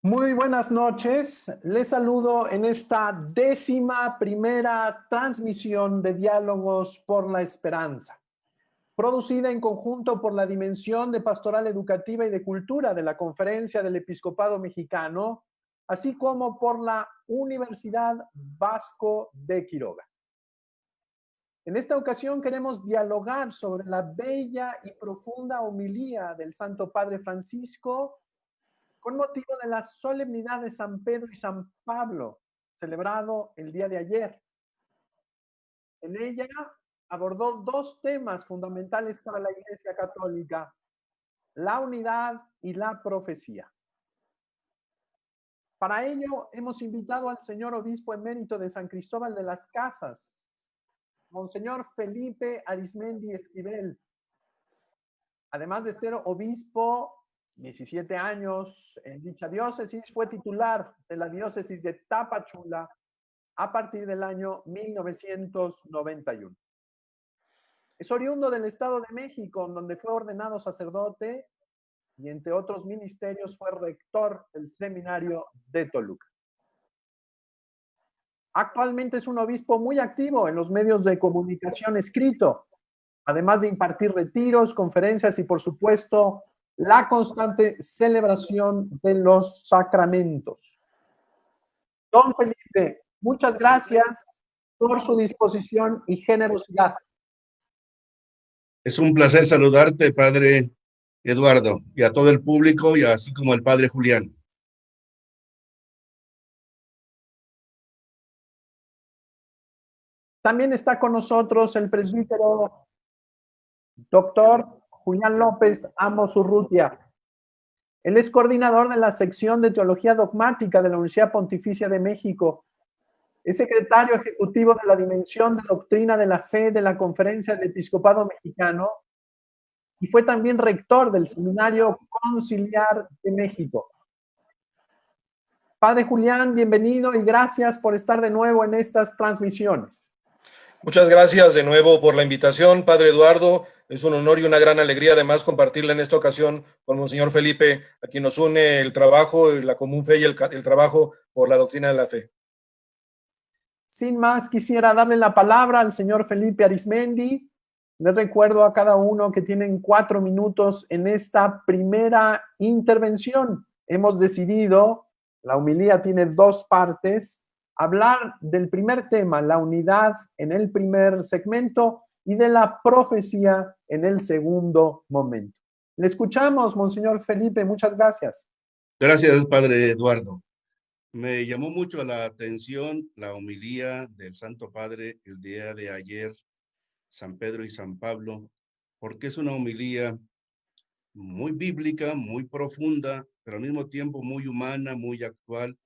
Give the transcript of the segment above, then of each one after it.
Muy buenas noches. Les saludo en esta 11ª transmisión de Diálogos por la Esperanza, producida en conjunto por la Dimensión de Pastoral Educativa y de Cultura de la Conferencia del Episcopado Mexicano, así como por la Universidad Vasco de Quiroga. En esta ocasión queremos dialogar sobre la bella y profunda homilía del Santo Padre Francisco con motivo de la solemnidad de San Pedro y San Pablo, celebrado el día de ayer. En ella abordó dos temas fundamentales para la Iglesia Católica: la unidad y la profecía. Para ello hemos invitado al señor obispo emérito de San Cristóbal de las Casas, Monseñor Felipe Arismendi Esquivel. Además de ser obispo 17 años en dicha diócesis, fue titular de la diócesis de Tapachula a partir del año 1991. Es oriundo del Estado de México, donde fue ordenado sacerdote y entre otros ministerios fue rector del seminario de Toluca. Actualmente es un obispo muy activo en los medios de comunicación escrito, además de impartir retiros, conferencias y, por supuesto, la constante celebración de los sacramentos. Don Felipe, muchas gracias por su disposición y generosidad. Es un placer saludarte, Padre Eduardo, y a todo el público, y así como al Padre Julián. También está con nosotros el presbítero doctor Julián López Amos Urrutia. Él es coordinador de la sección de Teología Dogmática de la Universidad Pontificia de México. Es secretario ejecutivo de la Dimensión de Doctrina de la Fe de la Conferencia del Episcopado Mexicano y fue también rector del Seminario Conciliar de México. Padre Julián, bienvenido y gracias por estar de nuevo en estas transmisiones. Muchas gracias de nuevo por la invitación, Padre Eduardo. Es un honor y una gran alegría además compartirla en esta ocasión con Monseñor Felipe, a quien nos une el trabajo, la común fe y el trabajo por la doctrina de la fe. Sin más, quisiera darle la palabra al señor Felipe Arismendi. Les recuerdo a cada uno que tienen 4 minutos en esta primera intervención. Hemos decidido, la homilía tiene 2 partes, hablar del primer tema, la unidad, en el primer segmento y de la profecía en el segundo momento. Le escuchamos, Monseñor Felipe, muchas gracias. Gracias, Padre Eduardo. Me llamó mucho la atención la homilía del Santo Padre el día de ayer, San Pedro y San Pablo, porque es una homilía muy bíblica, muy profunda, pero al mismo tiempo muy humana, muy actual,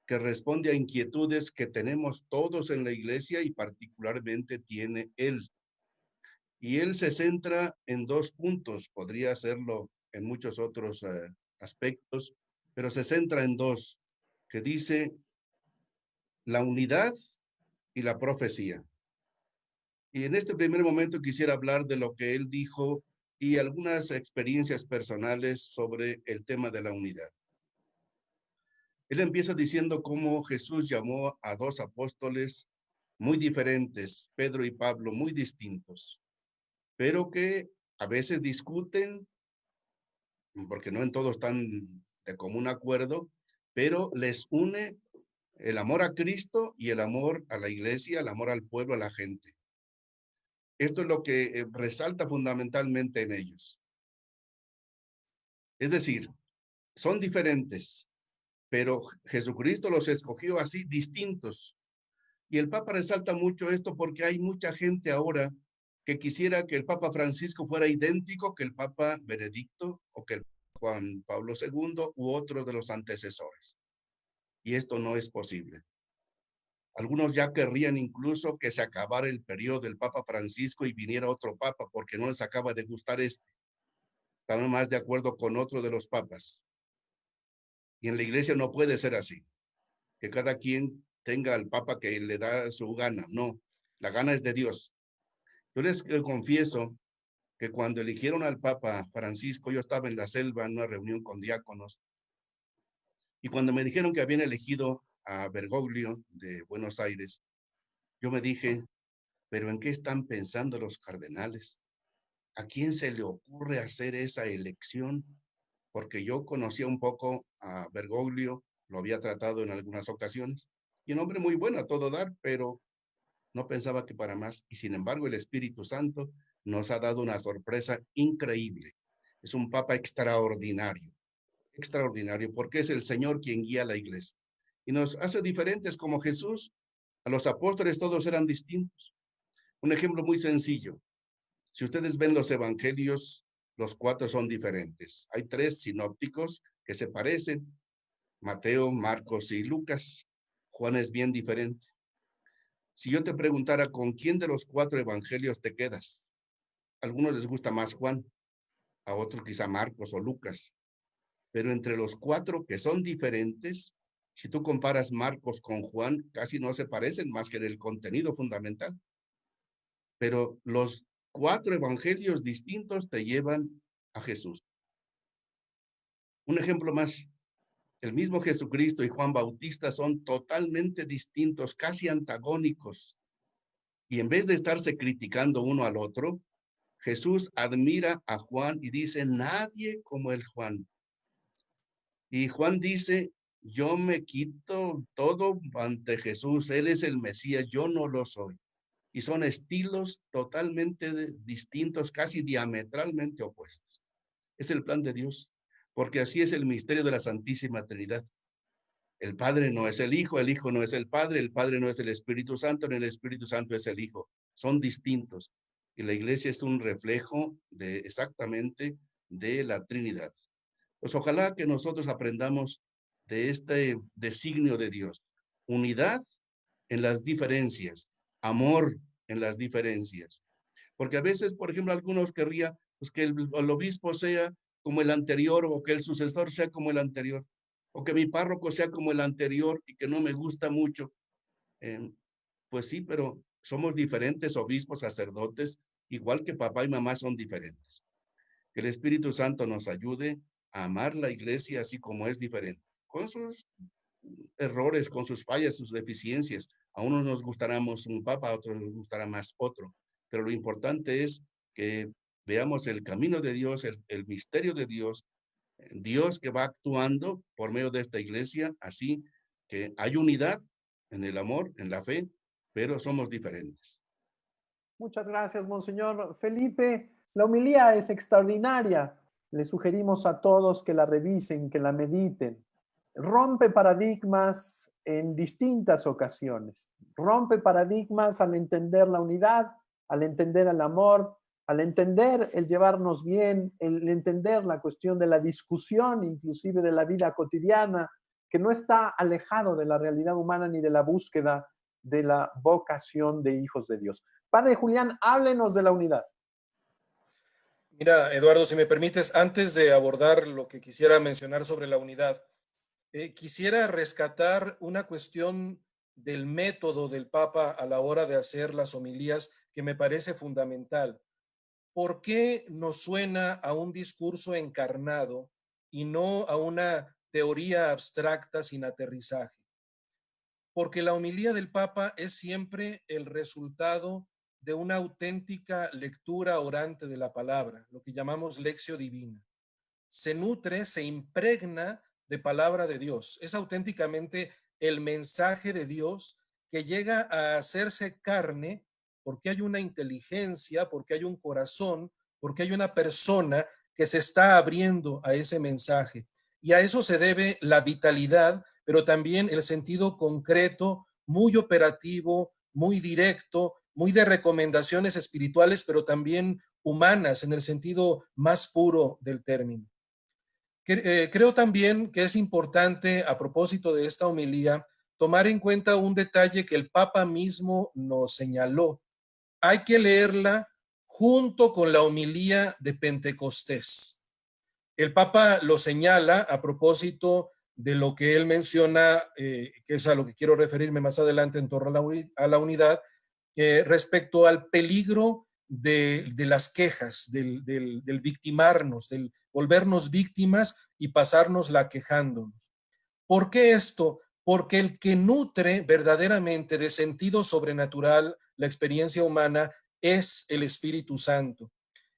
que responde a inquietudes que tenemos todos en la iglesia y particularmente tiene él. Y él se centra en 2 puntos, podría hacerlo en muchos otros aspectos, pero se centra en 2, que dice la unidad y la profecía. Y en este primer momento quisiera hablar de lo que él dijo y algunas experiencias personales sobre el tema de la unidad. Él empieza diciendo cómo Jesús llamó a 2 apóstoles muy diferentes, Pedro y Pablo, muy distintos, pero que a veces discuten, porque no en todos están de común acuerdo, pero les une el amor a Cristo y el amor a la iglesia, el amor al pueblo, a la gente. Esto es lo que resalta fundamentalmente en ellos. Es decir, son diferentes, pero Jesucristo los escogió así, distintos. Y el Papa resalta mucho esto porque hay mucha gente ahora que quisiera que el Papa Francisco fuera idéntico que el Papa Benedicto o que el Juan Pablo II u otros de los antecesores. Y esto no es posible. Algunos ya querrían incluso que se acabara el periodo del Papa Francisco y viniera otro Papa porque no les acaba de gustar este. Están más de acuerdo con otro de los papas. Y en la iglesia no puede ser así, que cada quien tenga al Papa que le da su gana. No, la gana es de Dios. Yo les confieso que cuando eligieron al Papa Francisco, yo estaba en la selva en una reunión con diáconos Y cuando me dijeron que habían elegido a Bergoglio de Buenos Aires, yo me dije, ¿pero en qué están pensando los cardenales? ¿A quién se le ocurre hacer esa elección? Porque yo conocía un poco a Bergoglio, lo había tratado en algunas ocasiones, y un hombre muy bueno a todo dar, pero no pensaba que para más. Y sin embargo, el Espíritu Santo nos ha dado una sorpresa increíble. Es un papa extraordinario, extraordinario, porque es el Señor quien guía a la iglesia. Y nos hace diferentes como Jesús. A los apóstoles todos eran distintos. Un ejemplo muy sencillo. Si ustedes ven los evangelios, los 4 son diferentes. Hay 3 sinópticos que se parecen, Mateo, Marcos y Lucas. Juan es bien diferente. Si yo te preguntara con quién de los 4 evangelios te quedas, a algunos les gusta más Juan, a otros quizá Marcos o Lucas, pero entre los 4 que son diferentes, si tú comparas Marcos con Juan, casi no se parecen más que en el contenido fundamental. Pero los 4 evangelios distintos te llevan a Jesús. Un ejemplo más, el mismo Jesucristo y Juan Bautista son totalmente distintos, casi antagónicos. Y en vez de estarse criticando uno al otro, Jesús admira a Juan y dice, nadie como el Juan. Y Juan dice, yo me quito todo ante Jesús, Él es el Mesías, yo no lo soy. Y son estilos totalmente distintos, casi diametralmente opuestos. Es el plan de Dios, porque así es el misterio de la Santísima Trinidad. El Padre no es el Hijo no es el Padre no es el Espíritu Santo, ni el Espíritu Santo es el Hijo. Son distintos. Y la iglesia es un reflejo de exactamente de la Trinidad. Pues ojalá que nosotros aprendamos de este designio de Dios. Unidad en las diferencias, amor en las diferencias. Porque a veces, por ejemplo, algunos querrían pues, que el obispo sea como el anterior o que el sucesor sea como el anterior o que mi párroco sea como el anterior y que no me gusta mucho. Pues sí, pero somos diferentes obispos, sacerdotes, igual que papá y mamá son diferentes. Que el Espíritu Santo nos ayude a amar la iglesia así como es diferente, con sus errores, con sus fallas, sus deficiencias. A unos nos gustará más un papa, a otros nos gustará más otro. Pero lo importante es que veamos el camino de Dios, el misterio de Dios, Dios que va actuando por medio de esta iglesia, así que hay unidad en el amor, en la fe, pero somos diferentes. Muchas gracias, Monseñor Felipe. La homilía es extraordinaria. Le sugerimos a todos que la revisen, que la mediten. Rompe paradigmas en distintas ocasiones. Rompe paradigmas al entender la unidad, al entender el amor, al entender el llevarnos bien, el entender la cuestión de la discusión, inclusive de la vida cotidiana, que no está alejado de la realidad humana ni de la búsqueda de la vocación de hijos de Dios. Padre Julián, háblenos de la unidad. Mira, Eduardo, si me permites, antes de abordar lo que quisiera mencionar sobre la unidad, quisiera rescatar una cuestión del método del Papa a la hora de hacer las homilías que me parece fundamental. ¿Por qué nos suena a un discurso encarnado y no a una teoría abstracta sin aterrizaje? Porque la homilía del Papa es siempre el resultado de una auténtica lectura orante de la palabra, lo que llamamos lectio divina. Se nutre, se impregna de palabra de Dios. Es auténticamente el mensaje de Dios que llega a hacerse carne porque hay una inteligencia, porque hay un corazón, porque hay una persona que se está abriendo a ese mensaje. Y a eso se debe la vitalidad, pero también el sentido concreto, muy operativo, muy directo, muy de recomendaciones espirituales, pero también humanas en el sentido más puro del término. Creo también que es importante, a propósito de esta homilía, tomar en cuenta un detalle que el Papa mismo nos señaló. Hay que leerla junto con la homilía de Pentecostés. El Papa lo señala a propósito de lo que él menciona, que es a lo que quiero referirme más adelante en torno a la unidad, respecto al peligro de las quejas, del victimarnos, del volvernos víctimas y pasárnosla quejándonos. ¿Por qué esto? Porque el que nutre verdaderamente de sentido sobrenatural la experiencia humana es el Espíritu Santo.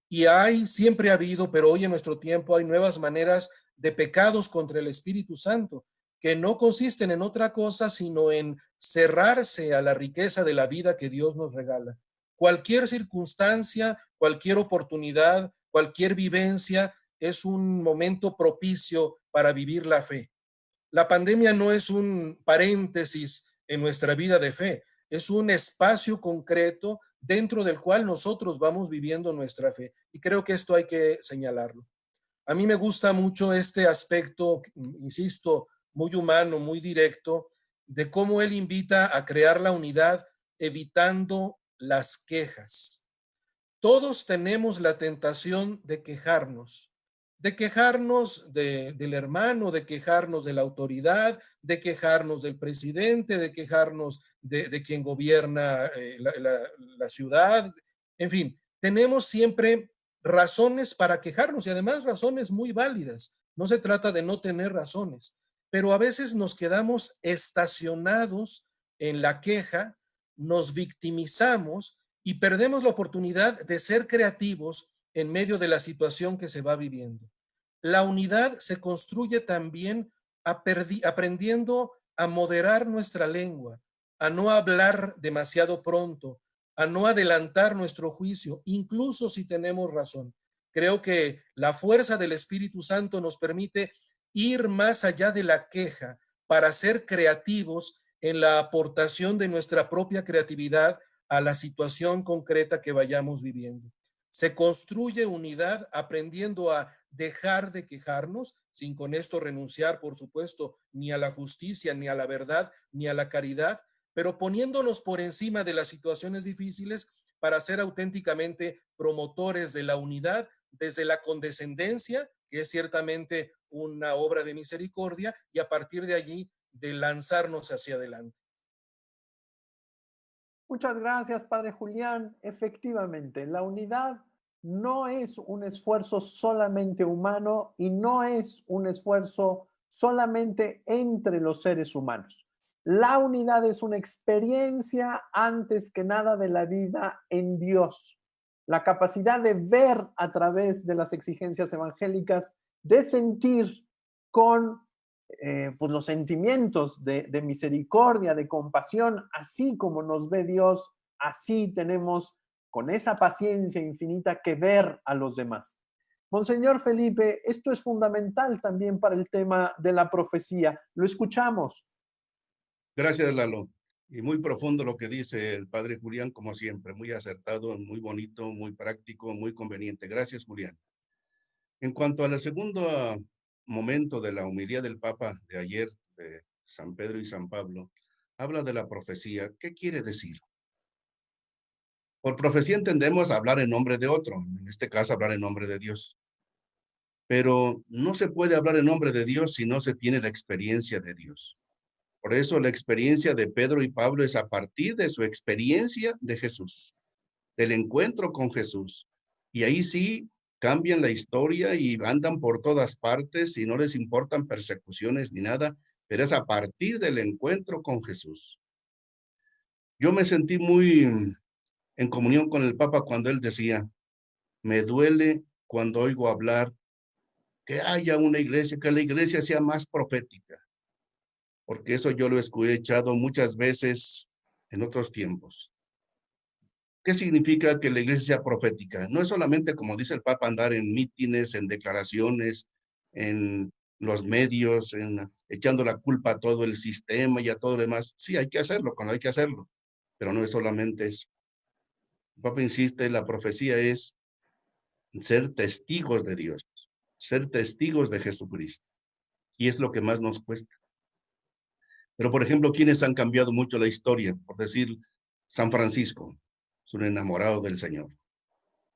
Y siempre ha habido, pero hoy en nuestro tiempo hay nuevas maneras de pecados contra el Espíritu Santo, que no consisten en otra cosa sino en cerrarse a la riqueza de la vida que Dios nos regala. Cualquier circunstancia, cualquier oportunidad, cualquier vivencia es un momento propicio para vivir la fe. La pandemia no es un paréntesis en nuestra vida de fe, es un espacio concreto dentro del cual nosotros vamos viviendo nuestra fe. Y creo que esto hay que señalarlo. A mí me gusta mucho este aspecto, insisto, muy humano, muy directo, de cómo él invita a crear la unidad evitando las quejas. Todos tenemos la tentación de quejarnos del hermano, de quejarnos de la autoridad, de quejarnos del presidente, de quejarnos de quien gobierna la ciudad. En fin, tenemos siempre razones para quejarnos y además razones muy válidas. No se trata de no tener razones, pero a veces nos quedamos estacionados en la queja, nos victimizamos y perdemos la oportunidad de ser creativos en medio de la situación que se va viviendo. La unidad se construye también aprendiendo a moderar nuestra lengua, a no hablar demasiado pronto, a no adelantar nuestro juicio, incluso si tenemos razón. Creo que la fuerza del Espíritu Santo nos permite ir más allá de la queja para ser creativos en la aportación de nuestra propia creatividad a la situación concreta que vayamos viviendo. Se construye unidad aprendiendo a dejar de quejarnos, sin con esto renunciar, por supuesto, ni a la justicia, ni a la verdad, ni a la caridad, pero poniéndonos por encima de las situaciones difíciles para ser auténticamente promotores de la unidad desde la condescendencia, que es ciertamente una obra de misericordia, y a partir de allí de lanzarnos hacia adelante. Muchas gracias, Padre Julián. Efectivamente, la unidad no es un esfuerzo solamente humano y no es un esfuerzo solamente entre los seres humanos. La unidad es una experiencia antes que nada de la vida en Dios. La capacidad de ver a través de las exigencias evangélicas, de sentir con pues los sentimientos de misericordia, de compasión, así como nos ve Dios, así tenemos con esa paciencia infinita que ver a los demás. Monseñor Felipe, esto es fundamental también para el tema de la profecía. Lo escuchamos. Gracias, Lalo. Y muy profundo lo que dice el padre Julián, como siempre, muy acertado, muy bonito, muy práctico, muy conveniente. Gracias, Julián. En cuanto al segundo momento de la homilía del Papa de ayer, de San Pedro y San Pablo, habla de la profecía. ¿Qué quiere decir? Por profecía entendemos hablar en nombre de otro, en este caso hablar en nombre de Dios. Pero no se puede hablar en nombre de Dios si no se tiene la experiencia de Dios. Por eso la experiencia de Pedro y Pablo es a partir de su experiencia de Jesús, del encuentro con Jesús. Y ahí sí cambian la historia y andan por todas partes y no les importan persecuciones ni nada, pero es a partir del encuentro con Jesús. Yo me sentí muy en comunión con el Papa cuando él decía, me duele cuando oigo hablar que haya una iglesia, que la iglesia sea más profética, porque eso yo lo he escuchado muchas veces en otros tiempos. ¿Qué significa que la iglesia sea profética? No es solamente, como dice el Papa, andar en mítines, en declaraciones, en los medios, echando la culpa a todo el sistema y a todo lo demás. Sí, hay que hacerlo cuando hay que hacerlo, pero no es solamente eso. El Papa insiste, la profecía es ser testigos de Dios, ser testigos de Jesucristo. Y es lo que más nos cuesta. Pero, por ejemplo, ¿quiénes han cambiado mucho la historia? Por decir, San Francisco, es un enamorado del Señor.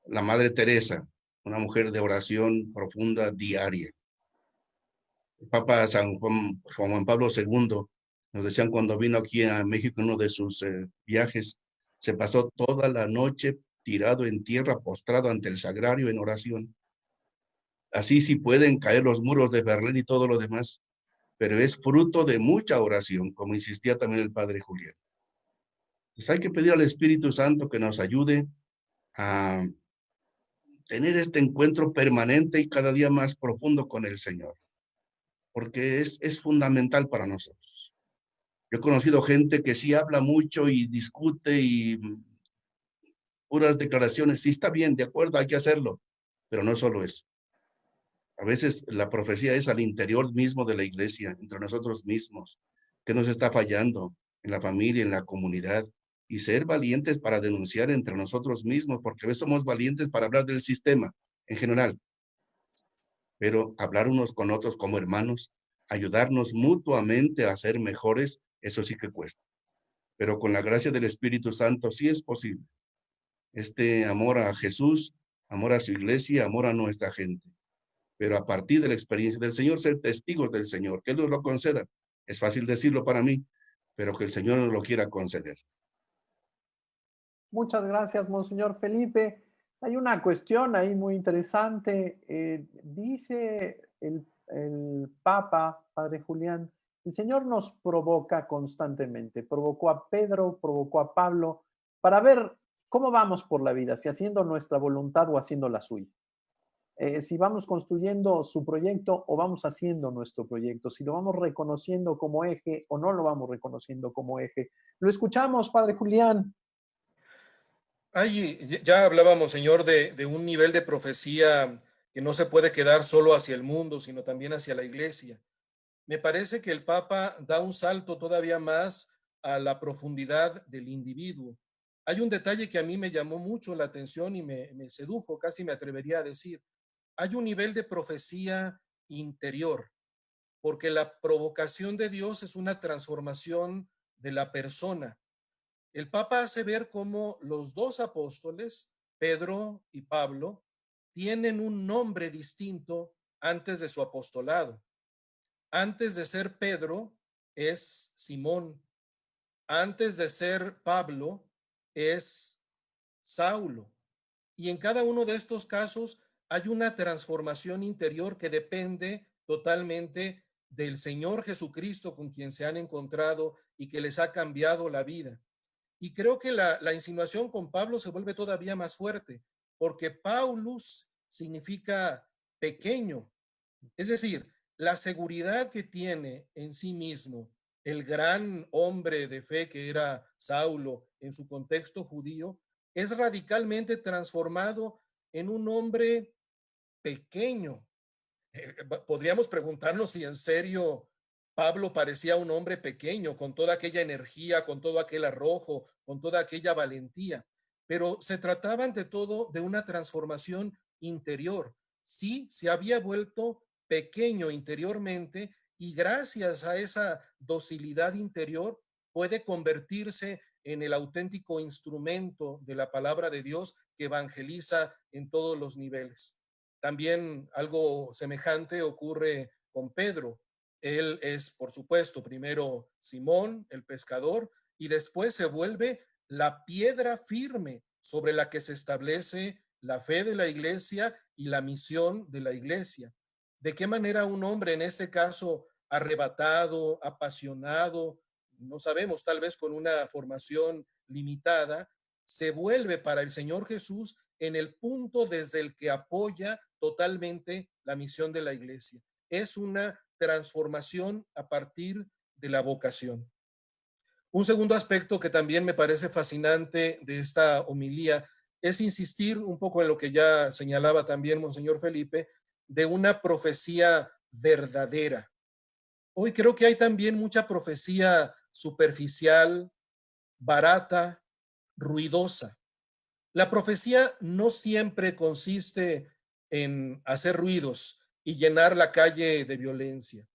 La Madre Teresa, una mujer de oración profunda diaria. El Papa San Juan Pablo II, nos decían cuando vino aquí a México en uno de sus viajes, se pasó toda la noche tirado en tierra, postrado ante el sagrario en oración. Así sí pueden caer los muros de Berlín y todo lo demás, pero es fruto de mucha oración, como insistía también el padre Julián. Pues hay que pedir al Espíritu Santo que nos ayude a tener este encuentro permanente y cada día más profundo con el Señor, porque es fundamental para nosotros. Yo he conocido gente que sí habla mucho y discute y puras declaraciones, sí está bien, de acuerdo, hay que hacerlo, pero no solo eso. A veces la profecía es al interior mismo de la iglesia, entre nosotros mismos, que nos está fallando en la familia, en la comunidad, y ser valientes para denunciar entre nosotros mismos, porque a veces somos valientes para hablar del sistema en general, pero hablar unos con otros como hermanos, ayudarnos mutuamente a ser mejores, eso sí que cuesta. Pero con la gracia del Espíritu Santo sí es posible. Este amor a Jesús, amor a su iglesia, amor a nuestra gente. Pero a partir de la experiencia del Señor, ser testigos del Señor, que Él nos lo conceda. Es fácil decirlo para mí, pero que el Señor nos lo quiera conceder. Muchas gracias, Monseñor Felipe. Hay una cuestión ahí muy interesante. Dice el Papa, Padre Julián, el Señor nos provoca constantemente. Provocó a Pedro, provocó a Pablo, para ver cómo vamos por la vida, si haciendo nuestra voluntad o haciendo la suya. Si vamos construyendo su proyecto o vamos haciendo nuestro proyecto, si lo vamos reconociendo como eje o no lo vamos reconociendo como eje. Lo escuchamos, Padre Julián. Ya hablábamos, Señor, de un nivel de profecía que no se puede quedar solo hacia el mundo, sino también hacia la iglesia. Me parece que el Papa da un salto todavía más a la profundidad del individuo. Hay un detalle que a mí me llamó mucho la atención y me sedujo, casi me atrevería a decir. Hay un nivel de profecía interior, porque la provocación de Dios es una transformación de la persona. El Papa hace ver cómo los dos apóstoles, Pedro y Pablo, tienen un nombre distinto antes de su apostolado. Antes de ser Pedro es Simón. Antes de ser Pablo es Saulo. Y en cada uno de estos casos hay una transformación interior que depende totalmente del Señor Jesucristo con quien se han encontrado y que les ha cambiado la vida. Y creo que la insinuación con Pablo se vuelve todavía más fuerte, porque Paulus significa pequeño. Es decir, la seguridad que tiene en sí mismo el gran hombre de fe que era Saulo en su contexto judío es radicalmente transformado en un hombre pequeño. Podríamos preguntarnos si en serio Pablo parecía un hombre pequeño, con toda aquella energía, con todo aquel arrojo, con toda aquella valentía, pero se trataba ante todo de una transformación interior. Sí, se había vuelto pequeño interiormente y gracias a esa docilidad interior puede convertirse en el auténtico instrumento de la palabra de Dios que evangeliza en todos los niveles. También algo semejante ocurre con Pedro. Él es, por supuesto, primero Simón, el pescador, y después se vuelve la piedra firme sobre la que se establece la fe de la iglesia y la misión de la iglesia. ¿De qué manera un hombre, en este caso, arrebatado, apasionado, no sabemos, tal vez con una formación limitada, se vuelve para el Señor Jesús en el punto desde el que apoya totalmente la misión de la iglesia? Es una transformación a partir de la vocación. Un segundo aspecto que también me parece fascinante de esta homilía es insistir un poco en lo que ya señalaba también Monseñor Felipe, de una profecía verdadera. Hoy creo que hay también mucha profecía superficial, barata, ruidosa. La profecía no siempre consiste en hacer ruidos y llenar la calle de violencia.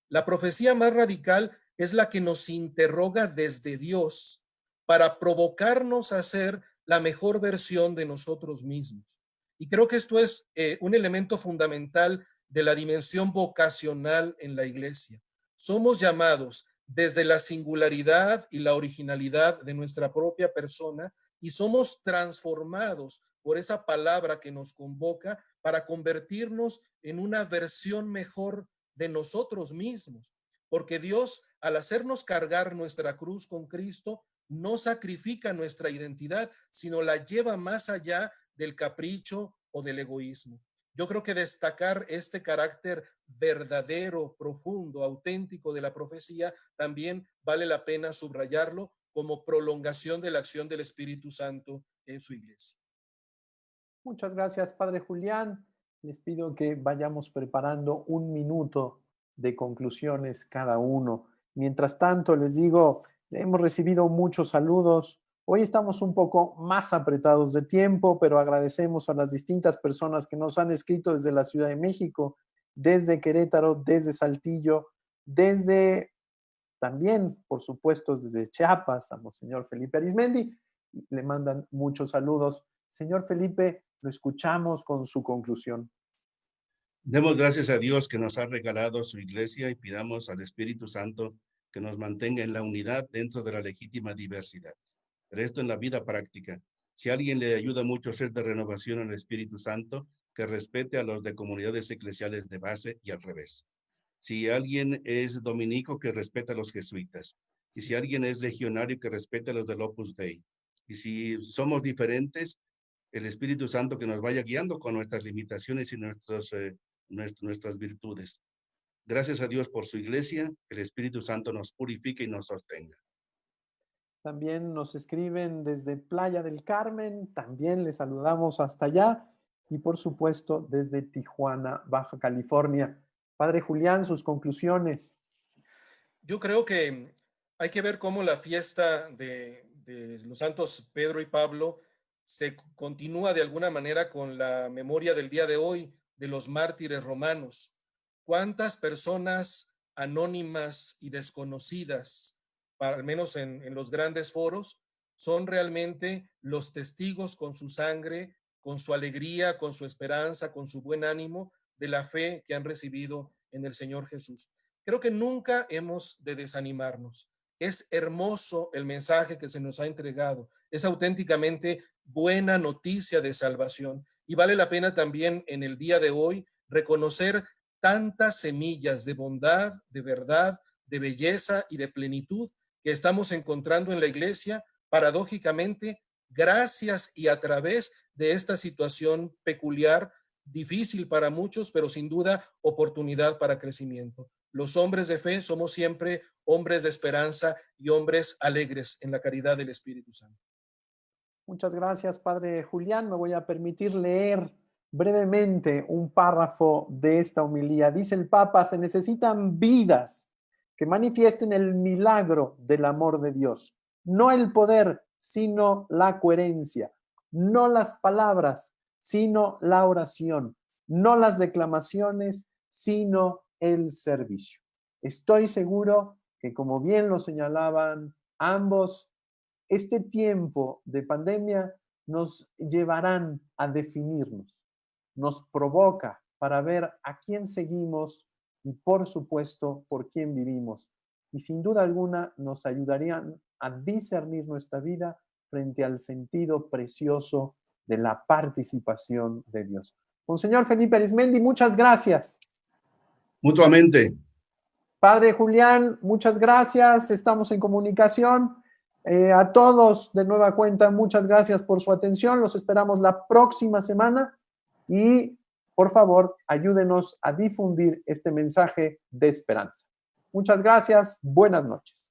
La profecía más radical es la que nos interroga desde Dios para provocarnos a ser la mejor versión de nosotros mismos. Y creo que esto es un elemento fundamental de la dimensión vocacional en la iglesia. Somos llamados desde la singularidad y la originalidad de nuestra propia persona y somos transformados por esa palabra que nos convoca para convertirnos en una versión mejor de nosotros mismos. porque Dios, al hacernos cargar nuestra cruz con Cristo, no sacrifica nuestra identidad, sino la lleva más allá del capricho o del egoísmo. Yo creo que destacar este carácter verdadero, profundo, auténtico de la profecía también vale la pena subrayarlo como prolongación de la acción del Espíritu Santo en su iglesia. Muchas gracias, Padre Julián. Les pido que vayamos preparando un minuto de conclusiones cada uno. Mientras tanto, les digo, hemos recibido muchos saludos. Hoy estamos un poco más apretados de tiempo, pero agradecemos a las distintas personas que nos han escrito desde la Ciudad de México, desde Querétaro, desde Saltillo, desde también, por supuesto, desde Chiapas, a Monseñor Felipe Arizmendi. Le mandan muchos saludos. Señor Felipe, lo escuchamos con su conclusión. Demos gracias a Dios que nos ha regalado su iglesia y pidamos al Espíritu Santo que nos mantenga en la unidad dentro de la legítima diversidad. Pero esto en la vida práctica. Si a alguien le ayuda mucho a ser de renovación en el Espíritu Santo, que respete a los de comunidades eclesiales de base y al revés. Si alguien es dominico, que respete a los jesuitas. Y si alguien es legionario, que respete a los del Opus Dei. Y si somos diferentes, el Espíritu Santo que nos vaya guiando con nuestras limitaciones y nuestras virtudes. Gracias a Dios por su iglesia, el Espíritu Santo nos purifique y nos sostenga. También nos escriben desde Playa del Carmen, también les saludamos hasta allá, y por supuesto desde Tijuana, Baja California. Padre Julián, sus conclusiones. Yo creo que hay que ver cómo la fiesta de los santos Pedro y Pablo se continúa de alguna manera con la memoria del día de hoy de los mártires romanos. ¿Cuántas personas anónimas y desconocidas, al menos en los grandes foros, son realmente los testigos con su sangre, con su alegría, con su esperanza, con su buen ánimo de la fe que han recibido en el Señor Jesús? Creo que nunca hemos de desanimarnos. Es hermoso el mensaje que se nos ha entregado. Es auténticamente buena noticia de salvación. Y vale la pena también en el día de hoy reconocer tantas semillas de bondad, de verdad, de belleza y de plenitud que estamos encontrando en la iglesia, paradójicamente, gracias y a través de esta situación peculiar, difícil para muchos, pero sin duda oportunidad para crecimiento. Los hombres de fe somos siempre hombres de esperanza y hombres alegres en la caridad del Espíritu Santo. Muchas gracias, Padre Julián. Me voy a permitir leer brevemente un párrafo de esta homilía. Dice el Papa: se necesitan vidas que manifiesten el milagro del amor de Dios, no el poder, sino la coherencia, no las palabras, sino la oración, no las declamaciones, sino el servicio. Estoy seguro que, como bien lo señalaban ambos, este tiempo de pandemia nos llevarán a definirnos, nos provoca para ver a quién seguimos y, por supuesto, por quién vivimos. Y sin duda alguna nos ayudarían a discernir nuestra vida frente al sentido precioso de la participación de Dios. Monseñor Felipe Arizmendi, muchas gracias. Mutuamente. Padre Julián, muchas gracias. Estamos en comunicación. A todos, de nueva cuenta, muchas gracias por su atención. Los esperamos la próxima semana y, por favor, ayúdenos a difundir este mensaje de esperanza. Muchas gracias. Buenas noches.